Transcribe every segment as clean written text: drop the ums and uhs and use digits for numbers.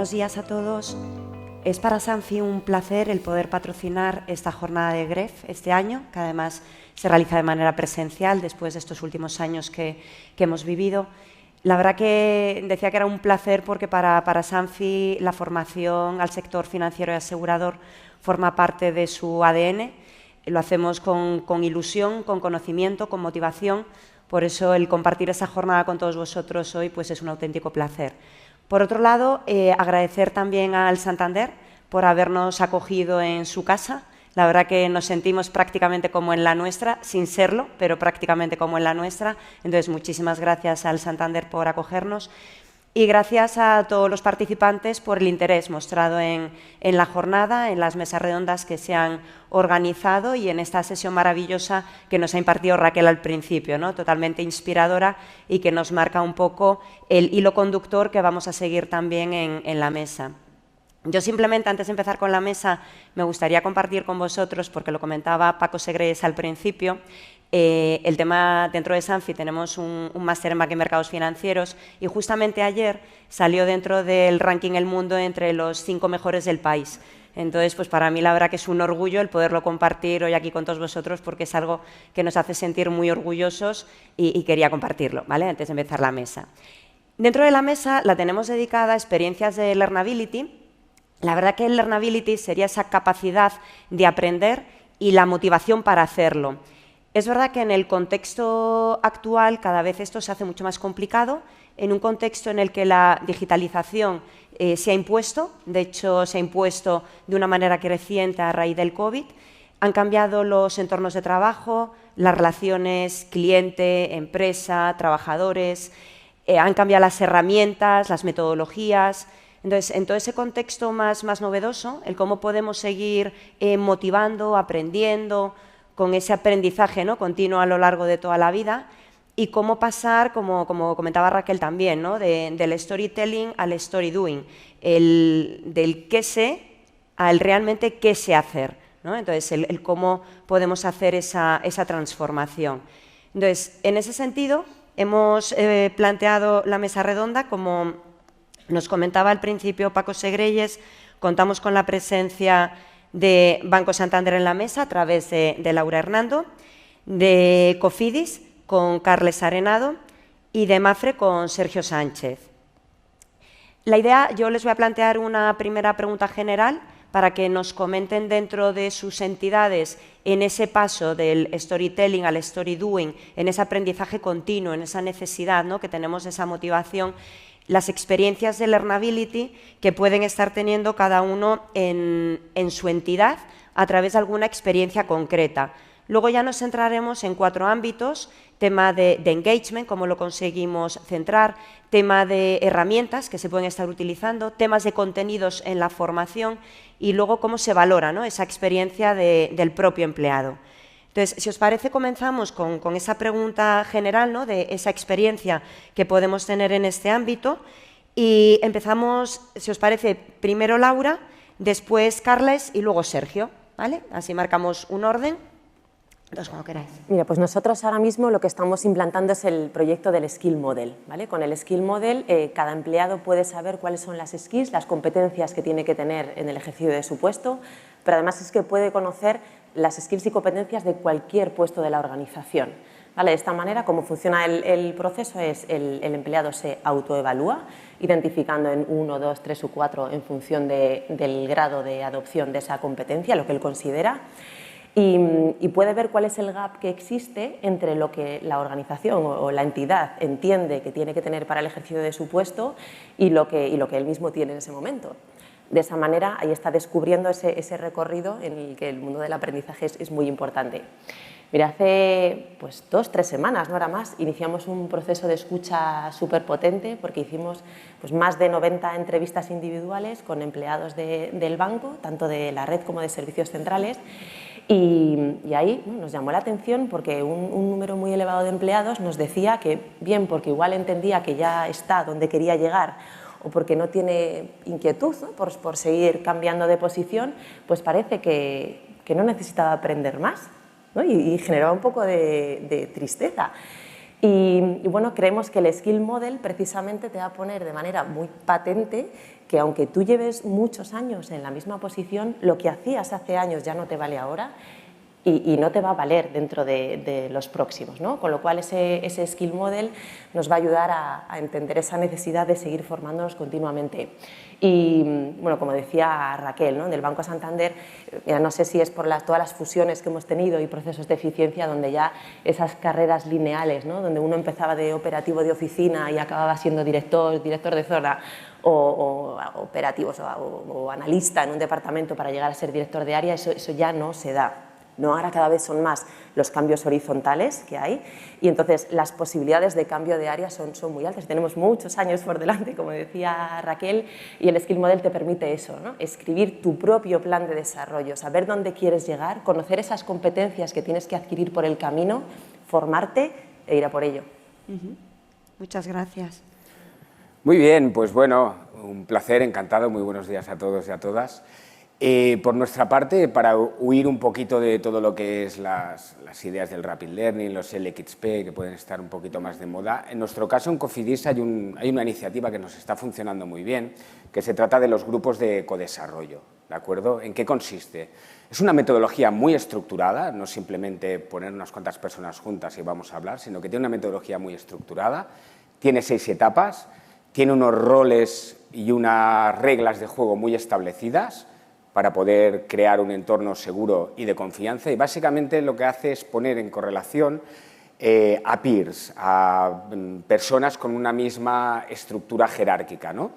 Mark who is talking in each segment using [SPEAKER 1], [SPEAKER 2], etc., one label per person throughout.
[SPEAKER 1] Buenos días a todos. Es para Sanfi un placer el poder patrocinar esta jornada de GREF este año, que además se realiza de manera presencial después de estos últimos años que hemos vivido. La verdad que decía que era un placer porque para Sanfi la formación al sector financiero y asegurador forma parte de su ADN. Lo hacemos con ilusión, con conocimiento, con motivación. Por eso el compartir esta jornada con todos vosotros hoy pues es un auténtico placer. Por otro lado, agradecer también al Santander por habernos acogido en su casa. La verdad que nos sentimos prácticamente como en la nuestra, sin serlo, pero prácticamente como en la nuestra. Entonces, muchísimas gracias al Santander por acogernos y gracias a todos los participantes por el interés mostrado en la jornada, en las mesas redondas que se han organizado y en esta sesión maravillosa que nos ha impartido Raquel al principio, ¿no? Totalmente inspiradora y que nos marca un poco el hilo conductor que vamos a seguir también en la mesa. Yo simplemente, antes de empezar con la mesa, me gustaría compartir con vosotros, porque lo comentaba Paco Segreyes al principio, el tema dentro de Sanfi tenemos un máster en banca y mercados financieros y justamente ayer salió dentro del ranking El Mundo entre los 5 mejores del país. Entonces, pues para mí la verdad que es un orgullo el poderlo compartir hoy aquí con todos vosotros porque es algo que nos hace sentir muy orgullosos y quería compartirlo, ¿vale? Antes de empezar la mesa. Dentro de la mesa la tenemos dedicada a experiencias de Learnability. La verdad que el Learnability sería esa capacidad de aprender y la motivación para hacerlo. Es verdad que en el contexto actual cada vez esto se hace mucho más complicado, en un contexto en el que la digitalización se ha impuesto, de hecho se ha impuesto de una manera creciente a raíz del COVID, han cambiado los entornos de trabajo, las relaciones cliente, empresa, trabajadores, han cambiado las herramientas, las metodologías. Entonces, en todo ese contexto más novedoso, el cómo podemos seguir motivando, aprendiendo, con ese aprendizaje, ¿no?, continuo a lo largo de toda la vida y cómo pasar, como comentaba Raquel también, ¿no?, del storytelling al story doing, del qué sé al realmente qué sé hacer, ¿no? Entonces, el cómo podemos hacer esa transformación. Entonces, en ese sentido, hemos planteado la mesa redonda, como nos comentaba al principio Paco Segreyes, contamos con la presencia de Banco Santander en la mesa a través de Laura Hernando, de Cofidis con Carles Arenado y de Mafre con Sergio Sánchez. La idea, yo les voy a plantear una primera pregunta general para que nos comenten dentro de sus entidades en ese paso del storytelling al story doing, en ese aprendizaje continuo, en esa necesidad, ¿no?, que tenemos, esa motivación, las experiencias de Learnability que pueden estar teniendo cada uno en su entidad a través de alguna experiencia concreta. Luego ya nos centraremos en 4 ámbitos: tema de engagement, cómo lo conseguimos centrar, tema de herramientas que se pueden estar utilizando, temas de contenidos en la formación y luego cómo se valora, ¿no?, esa experiencia del propio empleado. Entonces, si os parece, comenzamos con esa pregunta general, ¿no?, de esa experiencia que podemos tener en este ámbito y empezamos, si os parece, primero Laura, después Carles y luego Sergio, ¿vale? Así marcamos un orden. Entonces, como queráis.
[SPEAKER 2] Mira, pues nosotros ahora mismo lo que estamos implantando es el proyecto del Skill Model, ¿vale? Con el Skill Model cada empleado puede saber cuáles son las skills, las competencias que tiene que tener en el ejercicio de su puesto, pero además es que puede conocer las skills y competencias de cualquier puesto de la organización, ¿vale? De esta manera, cómo funciona el proceso es el empleado se autoevalúa, identificando en 1, 2, 3 o 4 en función del grado de adopción de esa competencia, lo que él considera. Y puede ver cuál es el gap que existe entre lo que la organización o la entidad entiende que tiene que tener para el ejercicio de su puesto y lo que él mismo tiene en ese momento. De esa manera, ahí está descubriendo ese recorrido en el que el mundo del aprendizaje es muy importante. Mira, hace 2 o 3 semanas, no era más, iniciamos un proceso de escucha súper potente porque hicimos más de 90 entrevistas individuales con empleados del banco, tanto de la red como de servicios centrales. Y ahí nos llamó la atención porque un número muy elevado de empleados nos decía que, bien porque igual entendía que ya está donde quería llegar o porque no tiene inquietud, ¿no?, por seguir cambiando de posición, pues parece que no necesitaba aprender más, ¿no? Y generaba un poco de tristeza. Y bueno, creemos que el Skill Model precisamente te va a poner de manera muy patente que aunque tú lleves muchos años en la misma posición, lo que hacías hace años ya no te vale ahora y no te va a valer dentro de los próximos, ¿no? Con lo cual ese Skill Model nos va a ayudar a entender esa necesidad de seguir formándonos continuamente. Y bueno, como decía Raquel, ¿no? Del Banco Santander, ya no sé si es por todas las fusiones que hemos tenido y procesos de eficiencia donde ya esas carreras lineales, ¿no? Donde uno empezaba de operativo de oficina y acababa siendo director de zona o operativos o analista en un departamento para llegar a ser director de área, eso ya no se da. No, ahora cada vez son más los cambios horizontales que hay y entonces las posibilidades de cambio de área son muy altas. Tenemos muchos años por delante, como decía Raquel, y el Skill Model te permite eso, ¿no? Escribir tu propio plan de desarrollo, saber dónde quieres llegar, conocer esas competencias que tienes que adquirir por el camino, formarte e ir a por ello.
[SPEAKER 1] Muchas gracias.
[SPEAKER 3] Muy bien, pues bueno, un placer, encantado, muy buenos días a todos y a todas. Por nuestra parte, para huir un poquito de todo lo que es las ideas del Rapid Learning, los LXP, que pueden estar un poquito más de moda, en nuestro caso en Cofidis hay una iniciativa que nos está funcionando muy bien, que se trata de los grupos de codesarrollo, ¿de acuerdo? ¿En qué consiste? Es una metodología muy estructurada, no simplemente poner unas cuantas personas juntas y vamos a hablar, sino que tiene una metodología muy estructurada, tiene 6 etapas, tiene unos roles y unas reglas de juego muy establecidas, para poder crear un entorno seguro y de confianza, y básicamente lo que hace es poner en correlación a peers, a personas con una misma estructura jerárquica, ¿no?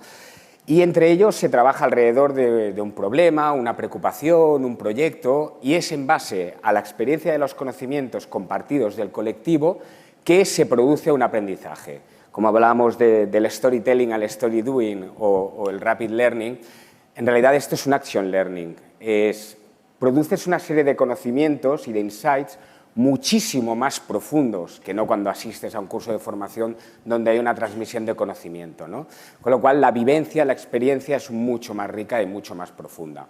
[SPEAKER 3] Y entre ellos se trabaja alrededor de un problema, una preocupación, un proyecto, y es en base a la experiencia de los conocimientos compartidos del colectivo que se produce un aprendizaje. Como hablábamos del storytelling al story doing o el rapid learning, en realidad esto es un action learning, produces una serie de conocimientos y de insights muchísimo más profundos que no cuando asistes a un curso de formación donde hay una transmisión de conocimiento, ¿no? Con lo cual la vivencia, la experiencia es mucho más rica y mucho más profunda.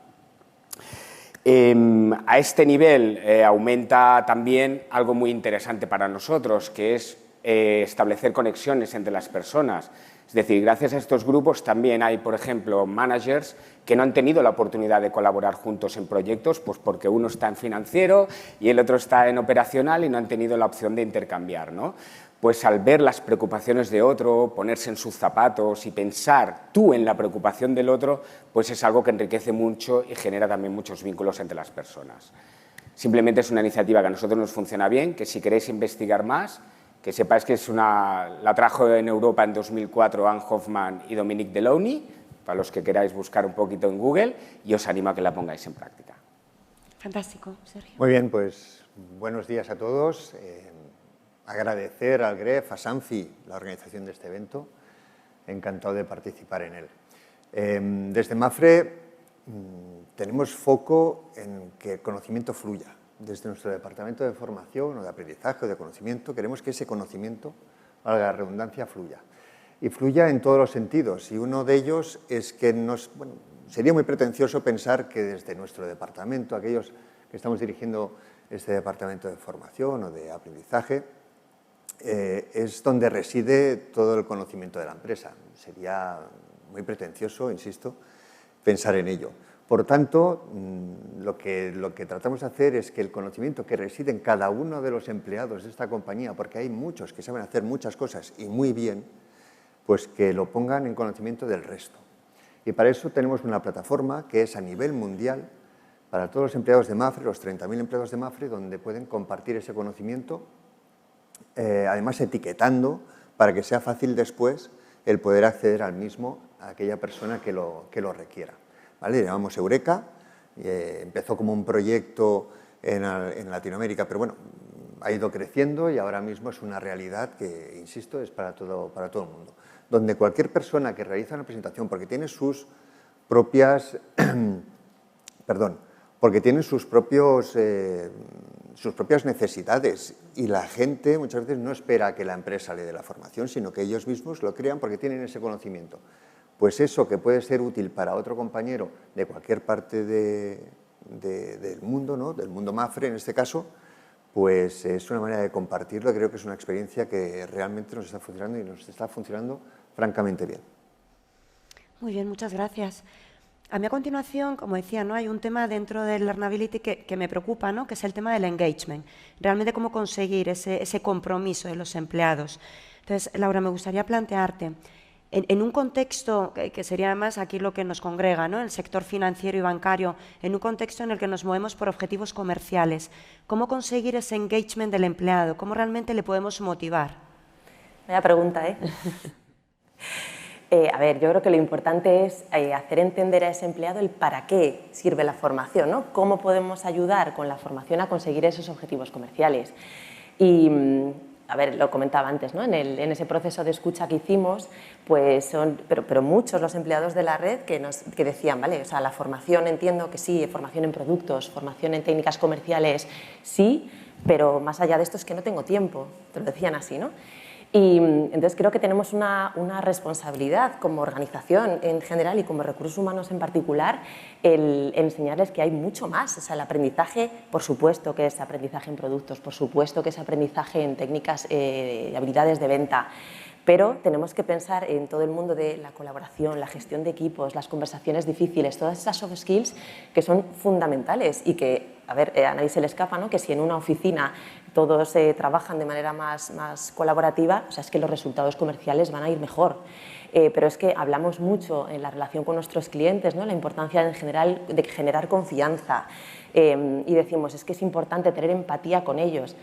[SPEAKER 3] A este nivel aumenta también algo muy interesante para nosotros, que es establecer conexiones entre las personas. Es decir, gracias a estos grupos también hay, por ejemplo, managers que no han tenido la oportunidad de colaborar juntos en proyectos, pues porque uno está en financiero y el otro está en operacional y no han tenido la opción de intercambiar, ¿no? Pues al ver las preocupaciones de otro, ponerse en sus zapatos y pensar tú en la preocupación del otro, pues es algo que enriquece mucho y genera también muchos vínculos entre las personas. Simplemente es una iniciativa que a nosotros nos funciona bien, que si queréis investigar más, que sepáis que la trajo en Europa en 2004 Anne Hoffman y Dominique Delaunay, para los que queráis buscar un poquito en Google, y os animo a que la pongáis en práctica.
[SPEAKER 1] Fantástico, Sergio.
[SPEAKER 4] Muy bien, pues buenos días a todos. Agradecer al GREF, a Sanfi, la organización de este evento. Encantado de participar en él. Desde MAPFRE tenemos foco en que el conocimiento fluya. Desde nuestro departamento de formación o de aprendizaje o de conocimiento, queremos que ese conocimiento, valga la redundancia, fluya. Y fluya en todos los sentidos. Y uno de ellos es que sería muy pretencioso pensar que desde nuestro departamento, aquellos que estamos dirigiendo este departamento de formación o de aprendizaje, es donde reside todo el conocimiento de la empresa. Sería muy pretencioso, insisto, pensar en ello. Por tanto, lo que tratamos de hacer es que el conocimiento que reside en cada uno de los empleados de esta compañía, porque hay muchos que saben hacer muchas cosas y muy bien, pues que lo pongan en conocimiento del resto. Y para eso tenemos una plataforma que es a nivel mundial para todos los empleados de MAPFRE, los 30.000 empleados de MAPFRE, donde pueden compartir ese conocimiento, además etiquetando para que sea fácil después el poder acceder al mismo a aquella persona que lo requiera. ¿Vale? Le llamamos Eureka, empezó como un proyecto en Latinoamérica, pero bueno, ha ido creciendo y ahora mismo es una realidad que, insisto, es para todo el mundo. Donde cualquier persona que realiza una presentación, porque tiene sus propias, sus propias necesidades y la gente muchas veces no espera que la empresa le dé la formación, sino que ellos mismos lo crean porque tienen ese conocimiento. Pues eso que puede ser útil para otro compañero de cualquier parte del mundo, ¿no? Del mundo MAPFRE en este caso, pues es una manera de compartirlo. Creo que es una experiencia que realmente nos está funcionando y nos está funcionando francamente bien.
[SPEAKER 1] Muy bien, muchas gracias. A mí a continuación, como decía, ¿no? Hay un tema dentro del Learnability que me preocupa, ¿no? Que es el tema del engagement, realmente cómo conseguir ese compromiso de los empleados. Entonces, Laura, me gustaría plantearte, en un contexto que sería además aquí lo que nos congrega, ¿no? El sector financiero y bancario, en un contexto en el que nos movemos por objetivos comerciales, ¿cómo conseguir ese engagement del empleado? ¿Cómo realmente le podemos motivar?
[SPEAKER 2] Vaya pregunta, ¿eh? A ver, yo creo que lo importante es hacer entender a ese empleado el para qué sirve la formación, ¿no? Cómo podemos ayudar con la formación a conseguir esos objetivos comerciales. Y, a ver, lo comentaba antes, ¿no? En ese proceso de escucha que hicimos, pues pero muchos los empleados de la red que decían, vale, o sea, la formación entiendo que sí, formación en productos, formación en técnicas comerciales, sí, pero más allá de esto es que no tengo tiempo, te lo decían así, ¿no? Y entonces creo que tenemos una responsabilidad como organización en general y como recursos humanos en particular el enseñarles que hay mucho más. O sea, el aprendizaje, por supuesto que es aprendizaje en productos, por supuesto que es aprendizaje en técnicas y habilidades de venta, pero tenemos que pensar en todo el mundo de la colaboración, la gestión de equipos, las conversaciones difíciles, todas esas soft skills que son fundamentales y que, a ver, a nadie se le escapa, ¿no? Que si en una oficina todos trabajan de manera más colaborativa, o sea, es que los resultados comerciales van a ir mejor. Pero es que hablamos mucho en la relación con nuestros clientes, ¿no? La importancia en general de generar confianza y decimos, es que es importante tener empatía con ellos.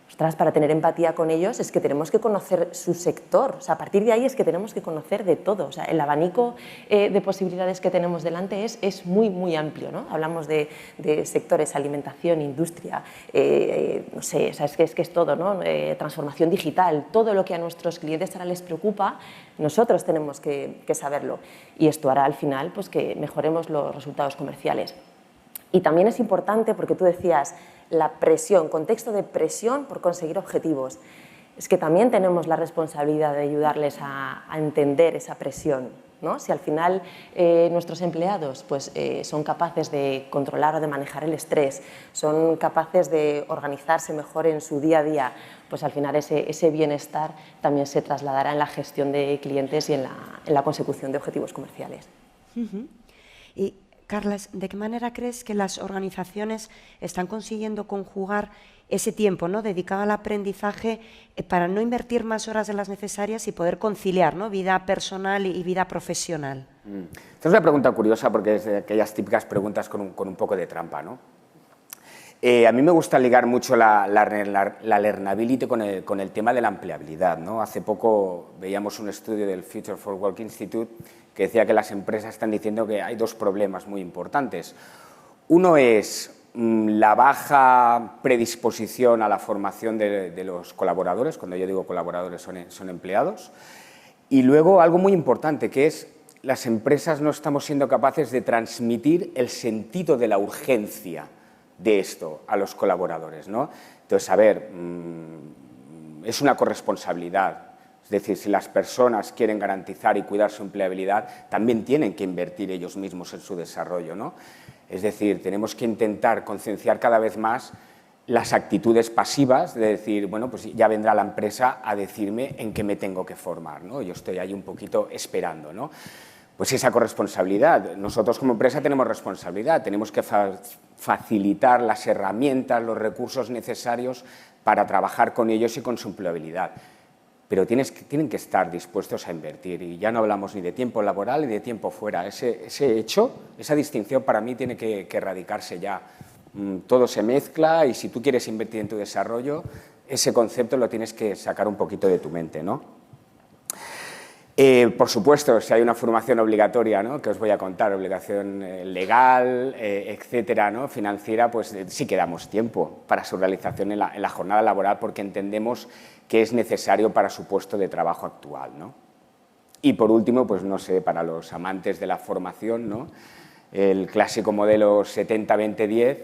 [SPEAKER 2] Ostras, para tener empatía con ellos es que tenemos que conocer su sector, o sea, a partir de ahí es que tenemos que conocer de todo, o sea, el abanico de posibilidades que tenemos delante es muy amplio, ¿no? Hablamos de sectores, alimentación, industria, no sé, o sea, es que es todo, ¿no? Transformación digital, todo lo que a nuestros clientes ahora les preocupa, nosotros tenemos que saberlo y esto hará al final pues, que mejoremos los resultados comerciales. Y también es importante, porque tú decías, la presión, contexto de presión por conseguir objetivos. Es que también tenemos la responsabilidad de ayudarles a entender esa presión, ¿no? Si al final nuestros empleados pues, son capaces de controlar o de manejar el estrés, son capaces de organizarse mejor en su día a día, pues al final ese bienestar también se trasladará en la gestión de clientes y en la consecución de objetivos comerciales.
[SPEAKER 1] Y Carles, ¿de qué manera crees que las organizaciones están consiguiendo conjugar ese tiempo, ¿no? dedicado al aprendizaje para no invertir más horas de las necesarias y poder conciliar, ¿no? vida personal y vida profesional?
[SPEAKER 3] Esta es una pregunta curiosa porque es de aquellas típicas preguntas con un poco de trampa, ¿no? A mí me gusta ligar mucho la learnability con el tema de la empleabilidad, ¿no? Hace poco veíamos un estudio del Future for Work Institute que decía que las empresas están diciendo que hay dos problemas muy importantes. Uno es la baja predisposición a la formación de los colaboradores, cuando yo digo colaboradores son empleados, y luego algo muy importante que es las empresas no estamos siendo capaces de transmitir el sentido de la urgencia de esto a los colaboradores, ¿no? Entonces, a ver, es una corresponsabilidad. Es decir, si las personas quieren garantizar y cuidar su empleabilidad, también tienen que invertir ellos mismos en su desarrollo, ¿no? Es decir, tenemos que intentar concienciar cada vez más las actitudes pasivas de decir, bueno, pues ya vendrá la empresa a decirme en qué me tengo que formar, ¿no? Yo estoy ahí un poquito esperando, ¿no? Pues esa corresponsabilidad. Nosotros como empresa tenemos responsabilidad, tenemos que facilitar las herramientas, los recursos necesarios para trabajar con ellos y con su empleabilidad. Pero tienen que estar dispuestos a invertir y ya no hablamos ni de tiempo laboral ni de tiempo fuera. Ese hecho, esa distinción para mí tiene que erradicarse ya. Todo se mezcla y si tú quieres invertir en tu desarrollo, ese concepto lo tienes que sacar un poquito de tu mente, ¿no? Por supuesto, si hay una formación obligatoria, ¿no? Que os voy a contar, obligación legal, etcétera, ¿no? financiera, pues sí que damos tiempo para su realización en la jornada laboral porque entendemos que es necesario para su puesto de trabajo actual, ¿no? Y por último, pues no sé, para los amantes de la formación, ¿no? El clásico modelo 70-20-10,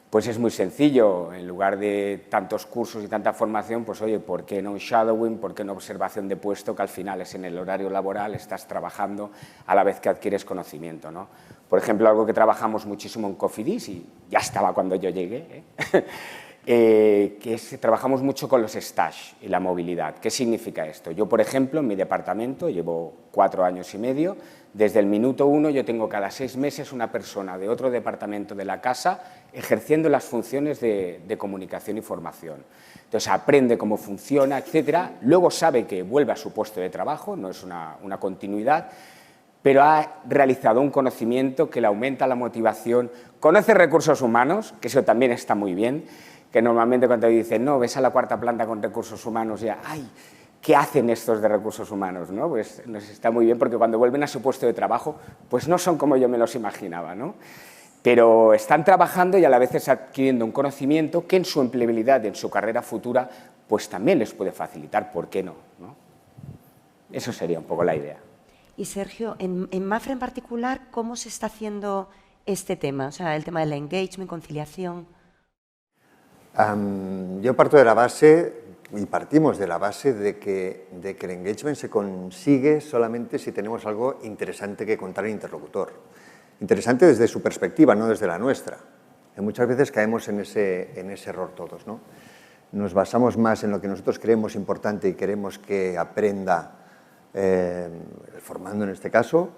[SPEAKER 3] pues es muy sencillo, en lugar de tantos cursos y tanta formación, pues oye, ¿por qué no shadowing, por qué no observación de puesto, que al final es en el horario laboral, estás trabajando a la vez que adquieres conocimiento, ¿no? Por ejemplo, algo que trabajamos muchísimo en Cofidis, y ya estaba cuando yo llegué, trabajamos mucho con los stash y la movilidad. ¿Qué significa esto? Yo, por ejemplo, en mi departamento llevo 4 años y medio. Desde el minuto 1 yo tengo cada 6 meses una persona de otro departamento de la casa ejerciendo las funciones de comunicación y formación. Entonces aprende cómo funciona, etcétera. Luego sabe que vuelve a su puesto de trabajo, no es una continuidad, pero ha realizado un conocimiento que le aumenta la motivación. Conoce recursos humanos, que eso también está muy bien, que normalmente cuando dicen, no, ves a la 4ª planta con recursos humanos, ya, ¡ay! ¿Qué hacen estos de recursos humanos? ¿No? Pues nos está muy bien porque cuando vuelven a su puesto de trabajo, pues no son como yo me los imaginaba, ¿no? Pero están trabajando y a la vez adquiriendo un conocimiento que en su empleabilidad, en su carrera futura, pues también les puede facilitar, ¿por qué no? ¿No? Eso sería un poco la idea.
[SPEAKER 1] Y Sergio, en Mapfre en particular, ¿cómo se está haciendo este tema? O sea, el tema del engagement, conciliación.
[SPEAKER 4] Yo parto de la base, y partimos de la base, de que el engagement se consigue solamente si tenemos algo interesante que contar al interlocutor. Interesante desde su perspectiva, no desde la nuestra. Y muchas veces caemos en ese error todos, ¿no? Nos basamos más en lo que nosotros creemos importante y queremos que aprenda, formando en este caso,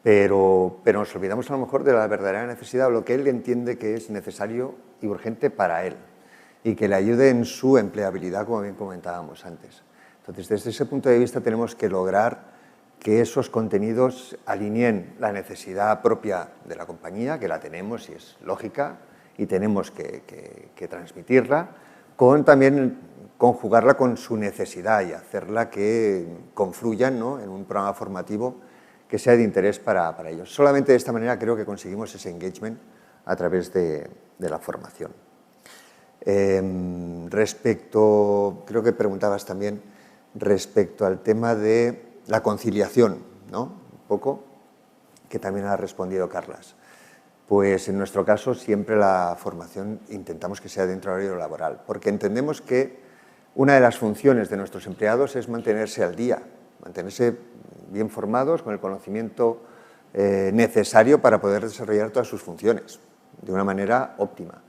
[SPEAKER 4] pero nos olvidamos a lo mejor de la verdadera necesidad o lo que él entiende que es necesario y urgente para él y que le ayude en su empleabilidad, como bien comentábamos antes. Entonces, desde ese punto de vista tenemos que lograr que esos contenidos alineen la necesidad propia de la compañía, que la tenemos y es lógica, y tenemos que transmitirla, con también conjugarla con su necesidad y hacerla que confluyan, ¿no?, en un programa formativo que sea de interés para ellos. Solamente de esta manera creo que conseguimos ese engagement a través de la formación. Creo que preguntabas también respecto al tema de la conciliación, ¿no? Un poco, que también ha respondido Carlas. Pues en nuestro caso siempre la formación intentamos que sea dentro del horario laboral, porque entendemos que una de las funciones de nuestros empleados es mantenerse al día, mantenerse bien formados con el conocimiento necesario para poder desarrollar todas sus funciones de una manera óptima.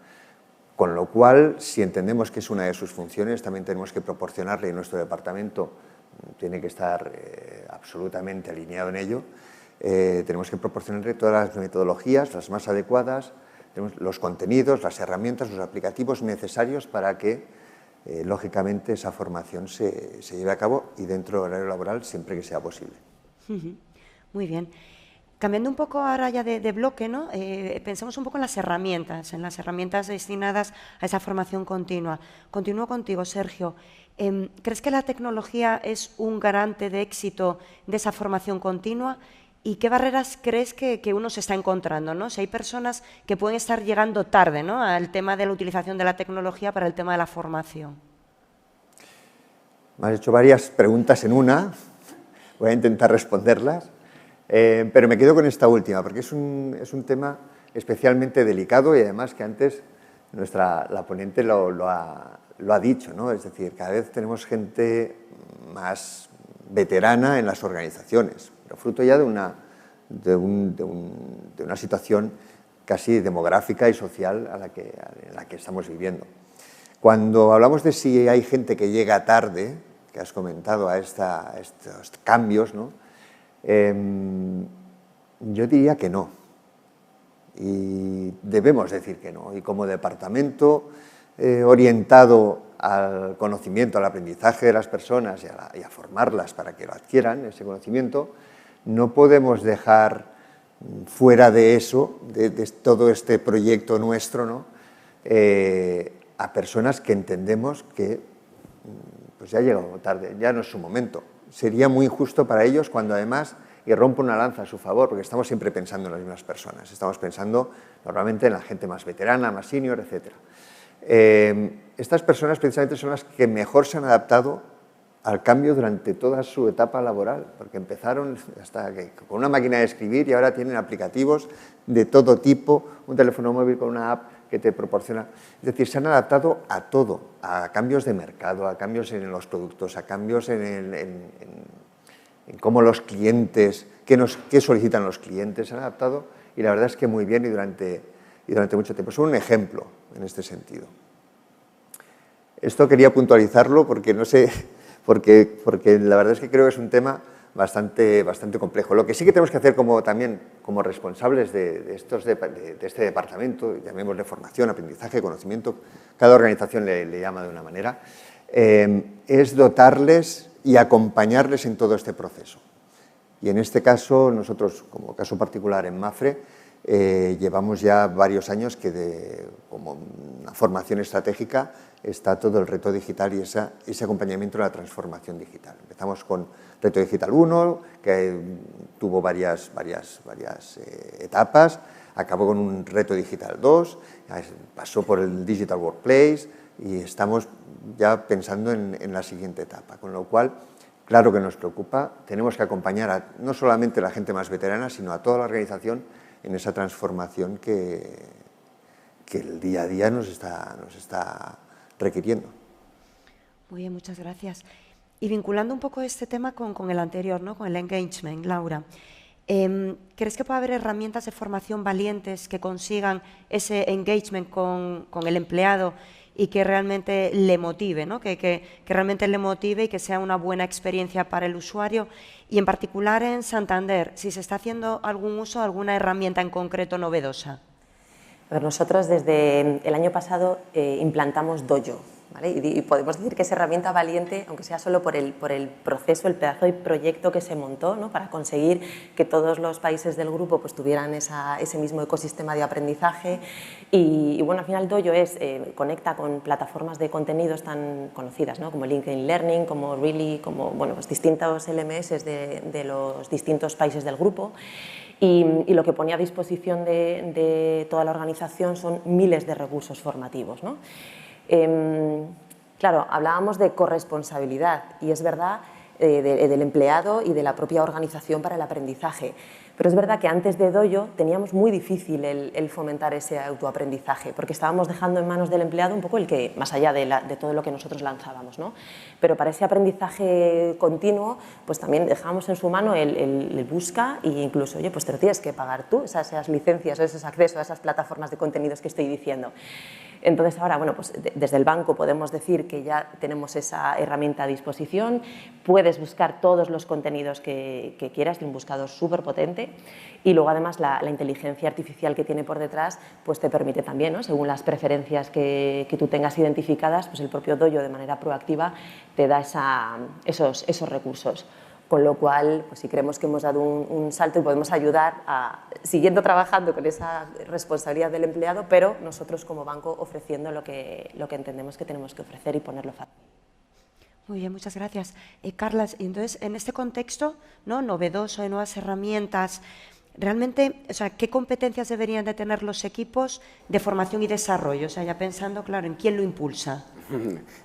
[SPEAKER 4] Con lo cual, si entendemos que es una de sus funciones, también tenemos que proporcionarle, y nuestro departamento tiene que estar absolutamente alineado en ello, tenemos que proporcionarle todas las metodologías, las más adecuadas, los contenidos, las herramientas, los aplicativos necesarios para que, lógicamente, esa formación se lleve a cabo y dentro del horario laboral siempre que sea posible.
[SPEAKER 1] Muy bien. Cambiando un poco ahora ya de bloque, ¿no? Pensemos un poco en las herramientas destinadas a esa formación continua. Continúo contigo, Sergio. ¿Crees que la tecnología es un garante de éxito de esa formación continua? ¿Y qué barreras crees que uno se está encontrando, ¿no? Si hay personas que pueden estar llegando tarde, ¿no?, al tema de la utilización de la tecnología para el tema de la formación.
[SPEAKER 4] Me has hecho varias preguntas en una. Voy a intentar responderlas. Pero me quedo con esta última, porque es un tema especialmente delicado y además que antes la ponente lo ha dicho, ¿no? Es decir, cada vez tenemos gente más veterana en las organizaciones, pero fruto ya de una situación casi demográfica y social en la que estamos viviendo. Cuando hablamos de si hay gente que llega tarde, que has comentado a estos cambios, ¿no?, yo diría que no, y debemos decir que no, y como departamento orientado al conocimiento, al aprendizaje de las personas y a formarlas para que lo adquieran, ese conocimiento, no podemos dejar fuera de eso, de todo este proyecto nuestro, ¿no?, a personas que entendemos que pues ya ha llegado tarde, ya no es su momento. Sería muy injusto para ellos cuando además, y rompo una lanza a su favor, porque estamos siempre pensando en las mismas personas, estamos pensando normalmente en la gente más veterana, más senior, etc. Estas personas precisamente son las que mejor se han adaptado al cambio durante toda su etapa laboral, porque empezaron con una máquina de escribir y ahora tienen aplicativos de todo tipo, un teléfono móvil con una app que te proporciona. Es decir, se han adaptado a todo, a cambios de mercado, a cambios en los productos, a cambios en cómo los clientes, qué solicitan los clientes, se han adaptado y la verdad es que muy bien y durante mucho tiempo. Son un ejemplo en este sentido. Esto quería puntualizarlo porque no sé, porque la verdad es que creo que es un tema bastante complejo. Lo que sí que tenemos que hacer también como responsables de este departamento, llamémosle formación, aprendizaje, conocimiento, cada organización le llama de una manera, es dotarles y acompañarles en todo este proceso. Y en este caso, nosotros, como caso particular en Mapfre, llevamos ya varios años que como una formación estratégica está todo el reto digital y ese acompañamiento de la transformación digital. Empezamos con Reto Digital 1, que tuvo varias etapas, acabó con un Reto Digital 2, pasó por el Digital Workplace y estamos ya pensando en la siguiente etapa, con lo cual, claro que nos preocupa, tenemos que acompañar no solamente a la gente más veterana, sino a toda la organización en esa transformación que el día a día nos está requiriendo.
[SPEAKER 1] Muy bien, muchas gracias. Y vinculando un poco este tema con el anterior, ¿no? Con el engagement, Laura, ¿crees que puede haber herramientas de formación valientes que consigan ese engagement con el empleado y que realmente le motive, ¿no? que realmente le motive y que sea una buena experiencia para el usuario? Y en particular en Santander, si se está haciendo algún uso de alguna herramienta en concreto novedosa.
[SPEAKER 2] A ver, nosotros desde el año pasado implantamos Dojo, ¿vale? Y podemos decir que es herramienta valiente, aunque sea solo por el proceso, el pedazo de proyecto que se montó, ¿no? Para conseguir que todos los países del grupo pues, tuvieran ese mismo ecosistema de aprendizaje. Y bueno, al final Dojo conecta con plataformas de contenidos tan conocidas, ¿no? Como LinkedIn Learning, como Really, como bueno, pues, distintos LMS de los distintos países del grupo. Y lo que ponía a disposición de toda la organización son miles de recursos formativos, ¿no? Claro, hablábamos de corresponsabilidad y es verdad del empleado y de la propia organización para el aprendizaje. Pero es verdad que antes de Dojo teníamos muy difícil el fomentar ese autoaprendizaje, porque estábamos dejando en manos del empleado un poco el que, más allá de todo lo que nosotros lanzábamos, ¿no? Pero para ese aprendizaje continuo, pues también dejábamos en su mano el busca e incluso, oye, pues te lo tienes que pagar tú, esas licencias o esos accesos a esas plataformas de contenidos que estoy diciendo. Entonces ahora, bueno, pues desde el banco podemos decir que ya tenemos esa herramienta a disposición, puedes buscar todos los contenidos que quieras, de un buscador súper potente, y luego además la inteligencia artificial que tiene por detrás pues te permite también, ¿no? Según las preferencias que tú tengas identificadas, pues el propio Dojo de manera proactiva te da esos recursos. Con lo cual, pues sí creemos que hemos dado un salto y podemos ayudar siguiendo trabajando con esa responsabilidad del empleado, pero nosotros como banco ofreciendo lo que entendemos que tenemos que ofrecer y ponerlo fácil.
[SPEAKER 1] Muy bien, muchas gracias. Carla, entonces, en este contexto, ¿no? Novedoso, de nuevas herramientas, realmente, o sea, ¿qué competencias deberían de tener los equipos de formación y desarrollo? O sea, ya pensando, claro, en quién lo impulsa.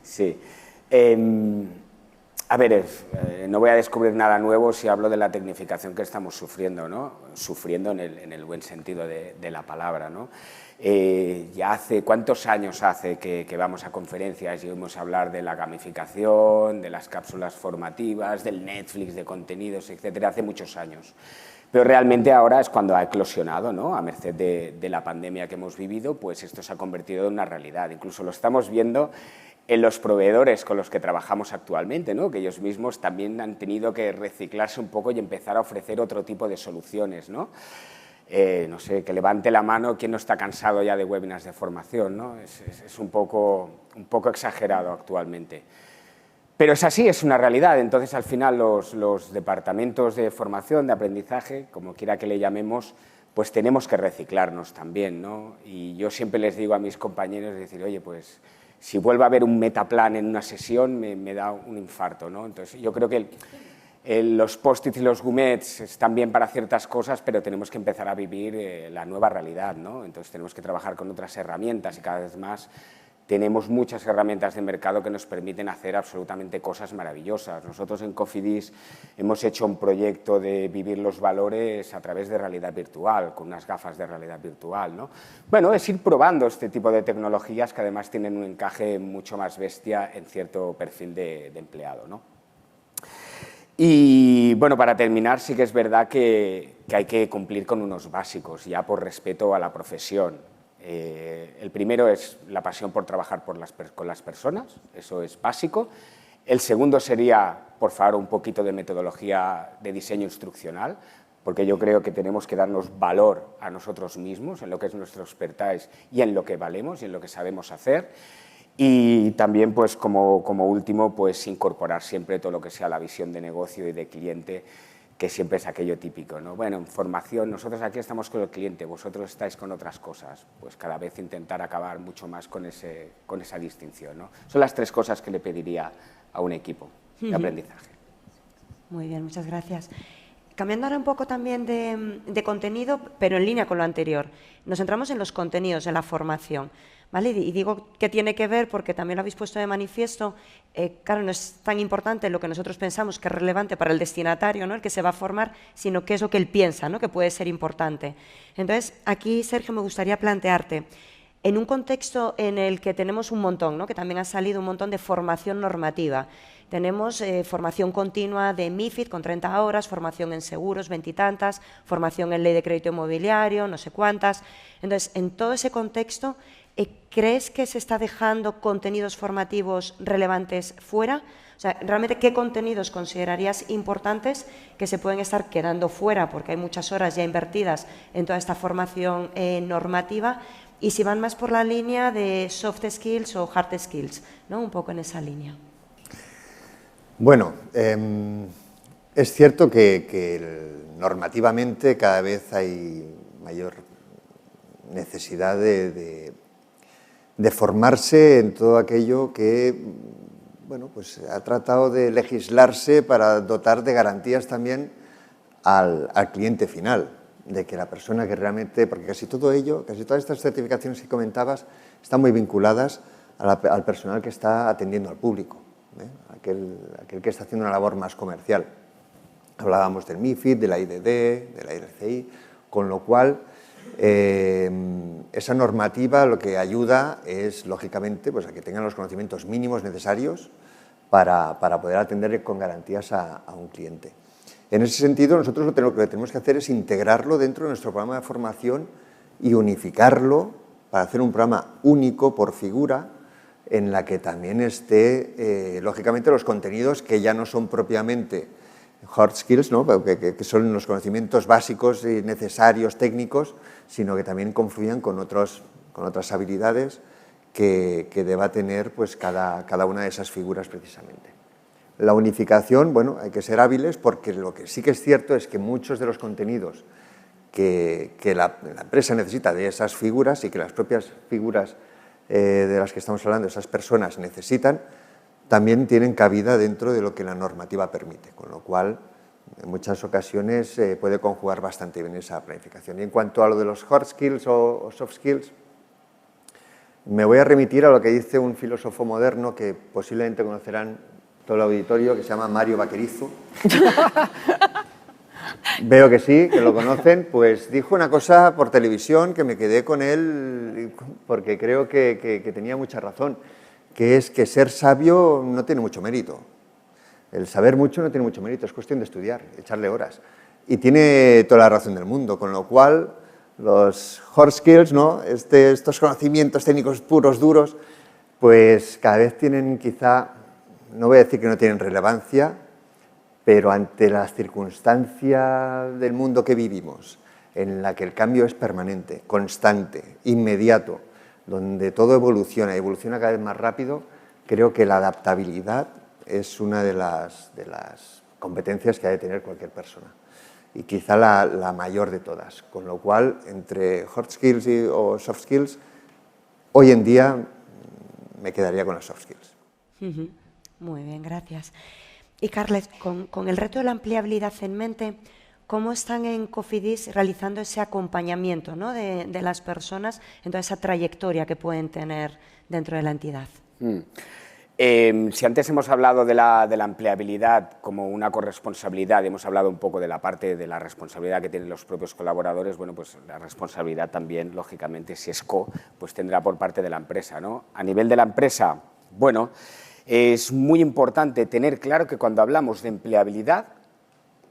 [SPEAKER 3] Sí. A ver, no voy a descubrir nada nuevo si hablo de la tecnificación que estamos sufriendo, ¿no? Sufriendo en el buen sentido de la palabra, ¿no? Ya hace, ¿cuántos años hace que vamos a conferencias y oímos hablar de la gamificación, de las cápsulas formativas, del Netflix de contenidos, etcétera? Hace muchos años. Pero realmente ahora es cuando ha eclosionado, ¿no? A merced de la pandemia que hemos vivido, pues esto se ha convertido en una realidad. Incluso lo estamos viendo en los proveedores con los que trabajamos actualmente, ¿no? Que ellos mismos también han tenido que reciclarse un poco y empezar a ofrecer otro tipo de soluciones, ¿no? No sé, que levante la mano quien no está cansado ya de webinars de formación, ¿no? Es un poco exagerado actualmente. Pero es así, es una realidad. Entonces, al final, los departamentos de formación, de aprendizaje, como quiera que le llamemos, pues tenemos que reciclarnos también, ¿no? Y yo siempre les digo a mis compañeros, decir, oye, pues si vuelve a haber un metaplan en una sesión, me da un infarto, ¿no? Entonces, yo creo que los post-its y los gumets están bien para ciertas cosas, pero tenemos que empezar a vivir la nueva realidad, ¿no? Entonces, tenemos que trabajar con otras herramientas y cada vez más tenemos muchas herramientas de mercado que nos permiten hacer absolutamente cosas maravillosas. Nosotros en Cofidis hemos hecho un proyecto de vivir los valores a través de realidad virtual, con unas gafas de realidad virtual, ¿no? Bueno, es ir probando este tipo de tecnologías que además tienen un encaje mucho más bestia en cierto perfil de empleado, ¿no? Y bueno, para terminar, sí que es verdad que hay que cumplir con unos básicos, ya por respeto a la profesión. El primero es la pasión por trabajar con las personas, eso es básico. El segundo sería, por favor, un poquito de metodología de diseño instruccional, porque yo creo que tenemos que darnos valor a nosotros mismos, en lo que es nuestro expertise y en lo que valemos y en lo que sabemos hacer. Y también, pues, como último, pues, incorporar siempre todo lo que sea la visión de negocio y de cliente, que siempre es aquello típico, ¿no? Bueno, en formación, nosotros aquí estamos con el cliente, vosotros estáis con otras cosas, pues cada vez intentar acabar mucho más con esa distinción, ¿no? Son las 3 cosas que le pediría a un equipo de aprendizaje.
[SPEAKER 1] Muy bien, muchas gracias. Cambiando ahora un poco también de contenido, pero en línea con lo anterior. Nos centramos en los contenidos, en la formación, ¿vale? Y digo que tiene que ver porque también lo habéis puesto de manifiesto. Claro, no es tan importante lo que nosotros pensamos que es relevante para el destinatario, ¿no?, el que se va a formar, sino qué es lo que él piensa, ¿no?, que puede ser importante. Entonces, aquí, Sergio, me gustaría plantearte, en un contexto en el que tenemos un montón, ¿no?, que también ha salido un montón de formación normativa. Tenemos formación continua de MiFID con 30 horas, formación en seguros, 20 y tantas, formación en ley de crédito inmobiliario, no sé cuántas. Entonces, en todo ese contexto, ¿crees que se está dejando contenidos formativos relevantes fuera? O sea, ¿realmente qué contenidos considerarías importantes que se pueden estar quedando fuera porque hay muchas horas ya invertidas en toda esta formación normativa? Y si van más por la línea de soft skills o hard skills, ¿no?, un poco en esa línea.
[SPEAKER 4] Bueno, es cierto que normativamente cada vez hay mayor necesidad de formarse en todo aquello que, bueno, pues ha tratado de legislarse para dotar de garantías también al cliente final, de que la persona que realmente, porque casi todo ello, casi todas estas certificaciones que comentabas están muy vinculadas al personal que está atendiendo al público, aquel que está haciendo una labor más comercial. Hablábamos del MiFID, de la IDD, de la RCI, con lo cual esa normativa lo que ayuda es, lógicamente, pues a que tengan los conocimientos mínimos necesarios para poder atender con garantías a un cliente. En ese sentido, nosotros lo que tenemos que hacer es integrarlo dentro de nuestro programa de formación y unificarlo para hacer un programa único por figura en la que también esté, lógicamente, los contenidos que ya no son propiamente hard skills, ¿no?, que son los conocimientos básicos y necesarios técnicos, sino que también confluyan con otras habilidades que deba tener, pues, cada una de esas figuras precisamente. La unificación, bueno, hay que ser hábiles porque lo que sí que es cierto es que muchos de los contenidos que la empresa necesita de esas figuras y que las propias figuras de las que estamos hablando, esas personas necesitan, también tienen cabida dentro de lo que la normativa permite, con lo cual en muchas ocasiones puede conjugar bastante bien esa planificación. Y en cuanto a lo de los hard skills o soft skills, me voy a remitir a lo que dice un filósofo moderno que posiblemente conocerán todo el auditorio, que se llama Mario Vaquerizo. Veo que sí, que lo conocen. Pues dijo una cosa por televisión que me quedé con él porque creo que tenía mucha razón, que es que ser sabio no tiene mucho mérito. El saber mucho no tiene mucho mérito, es cuestión de estudiar, echarle horas. Y tiene toda la razón del mundo, con lo cual los hard skills, ¿no?, estos conocimientos técnicos puros, duros, pues cada vez tienen quizá, no voy a decir que no tienen relevancia, pero ante las circunstancias del mundo que vivimos, en la que el cambio es permanente, constante, inmediato, donde todo evoluciona cada vez más rápido, creo que la adaptabilidad es una de las competencias que ha de tener cualquier persona y quizá la mayor de todas, con lo cual entre hard skills o soft skills, hoy en día me quedaría con las soft skills.
[SPEAKER 1] Muy bien, gracias. Y Carles, con el reto de la ampliabilidad en mente, ¿cómo están en Cofidis realizando ese acompañamiento, ¿no?, de las personas en toda esa trayectoria que pueden tener dentro de la entidad?
[SPEAKER 3] Si antes hemos hablado de la empleabilidad como una corresponsabilidad, hemos hablado un poco de la parte de la responsabilidad que tienen los propios colaboradores, bueno, pues la responsabilidad también, lógicamente, si es pues tendrá por parte de la empresa, ¿no? A nivel de la empresa, bueno, es muy importante tener claro que cuando hablamos de empleabilidad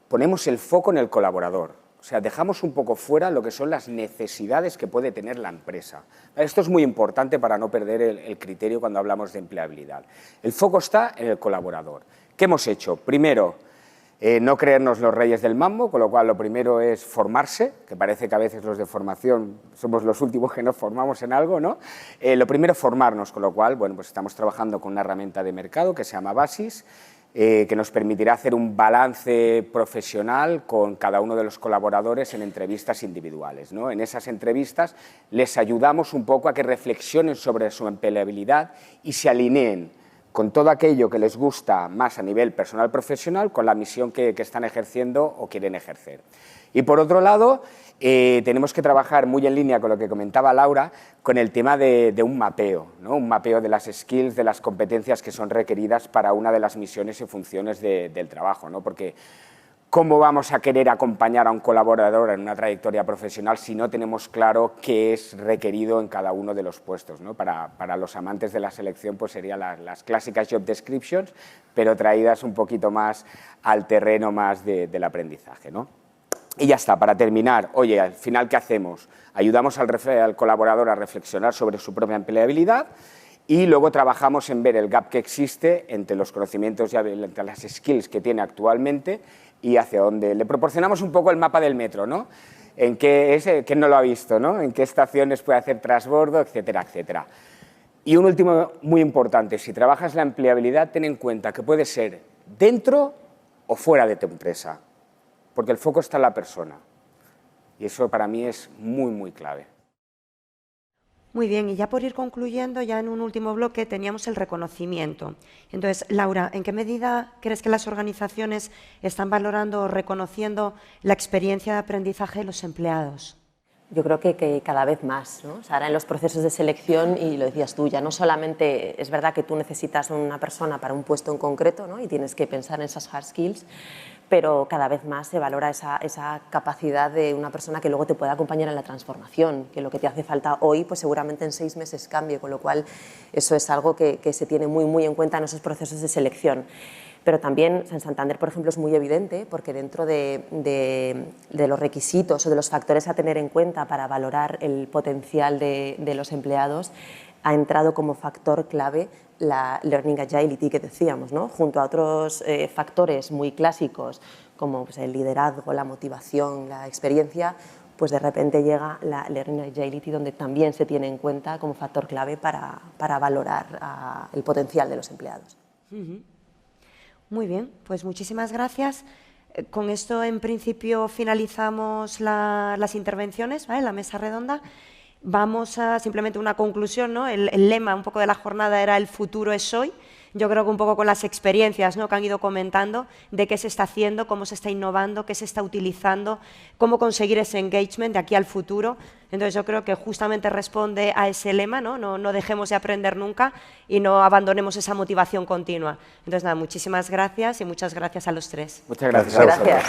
[SPEAKER 3] ponemos el foco en el colaborador. O sea, dejamos un poco fuera lo que son las necesidades que puede tener la empresa. Esto es muy importante para no perder el criterio cuando hablamos de empleabilidad. El foco está en el colaborador. ¿Qué hemos hecho? Primero, no creernos los reyes del mambo, con lo cual lo primero es formarse, que parece que a veces los de formación somos los últimos que nos formamos en algo, ¿no? Lo primero es formarnos, con lo cual, bueno, pues estamos trabajando con una herramienta de mercado que se llama Basis, que nos permitirá hacer un balance profesional con cada uno de los colaboradores en entrevistas individuales, ¿no? En esas entrevistas les ayudamos un poco a que reflexionen sobre su empleabilidad y se alineen con todo aquello que les gusta más a nivel personal profesional con la misión que están ejerciendo o quieren ejercer. Y por otro lado, tenemos que trabajar muy en línea con lo que comentaba Laura, con el tema de un mapeo, ¿no? Un mapeo de las skills, de las competencias que son requeridas para una de las misiones y funciones del trabajo, ¿no? Porque ¿cómo vamos a querer acompañar a un colaborador en una trayectoria profesional si no tenemos claro qué es requerido en cada uno de los puestos, ¿no? Para los amantes de la selección pues serían las clásicas job descriptions, pero traídas un poquito más al terreno más del aprendizaje, ¿no? Y ya está, para terminar, oye, al final, ¿qué hacemos? Ayudamos al colaborador a reflexionar sobre su propia empleabilidad y luego trabajamos en ver el gap que existe entre los conocimientos y entre las skills que tiene actualmente y hacia dónde. Le proporcionamos un poco el mapa del metro, ¿no? En qué no lo ha visto, ¿no? En qué estaciones puede hacer transbordo, etcétera, etcétera. Y un último muy importante, si trabajas la empleabilidad, ten en cuenta que puede ser dentro o fuera de tu empresa, porque el foco está en la persona. Y eso para mí es muy, muy clave.
[SPEAKER 1] Muy bien, y ya por ir concluyendo, ya en un último bloque teníamos el reconocimiento. Entonces, Laura, ¿en qué medida crees que las organizaciones están valorando o reconociendo la experiencia de aprendizaje de los empleados?
[SPEAKER 2] Yo creo que cada vez más, ¿no? O sea, ahora en los procesos de selección, y lo decías tú, ya no solamente es verdad que tú necesitas una persona para un puesto en concreto, ¿no? Y tienes que pensar en esas hard skills, pero cada vez más se valora esa capacidad de una persona que luego te pueda acompañar en la transformación, que lo que te hace falta hoy, pues seguramente en 6 meses cambie, con lo cual eso es algo que se tiene muy, muy en cuenta en esos procesos de selección. Pero también en Santander, por ejemplo, es muy evidente porque dentro de los requisitos o de los factores a tener en cuenta para valorar el potencial de los empleados ha entrado como factor clave la Learning Agility que decíamos, ¿no? Junto a otros factores muy clásicos como pues, el liderazgo, la motivación, la experiencia, pues de repente llega la Learning Agility donde también se tiene en cuenta como factor clave para valorar el potencial de los empleados.
[SPEAKER 1] Muy bien, pues muchísimas gracias. Con esto, en principio, finalizamos las intervenciones, ¿vale? La mesa redonda. Vamos a simplemente una conclusión, ¿no? El lema un poco de la jornada era el futuro es hoy. Yo creo que un poco con las experiencias, ¿no?, que han ido comentando de qué se está haciendo, cómo se está innovando, qué se está utilizando, cómo conseguir ese engagement de aquí al futuro. Entonces yo creo que justamente responde a ese lema, ¿no? No dejemos de aprender nunca y no abandonemos esa motivación continua. Entonces nada, muchísimas gracias y muchas gracias a los tres.
[SPEAKER 3] Muchas gracias.
[SPEAKER 2] Gracias.